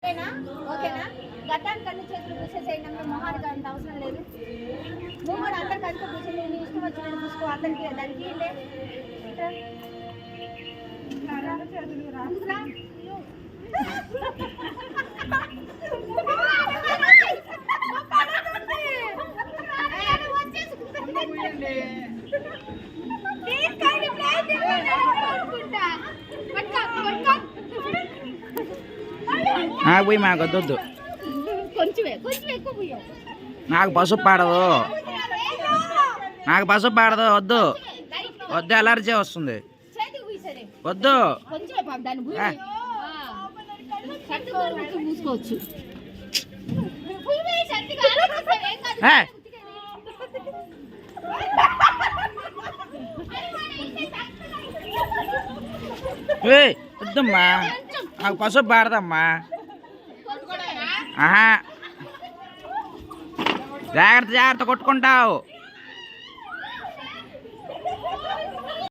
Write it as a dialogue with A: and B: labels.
A: ఓకేనా? గతానికి అన్ని చేతులు పూసేసేయండి, మొహానికి అంత అవసరం లేదు. నువ్వు కూడా అందరికి అంతా పూసి నీ ఇష్టం వచ్చినట్టు చూసుకో. అందరికి దానికి
B: పోయి మాకు వద్దు, నాకు పసుపు పాడదు, నాకు పసుపు పాడదు, వద్దు వద్దు, ఎలర్జీ వస్తుంది, వద్దు.
A: మూసుకోవచ్చు.
B: వద్దమ్మా, నాకు పసుపు పాడదమ్మా. ఆహా, జాగ్రత్త జాగ్రత్త కొట్టుకుంటావు.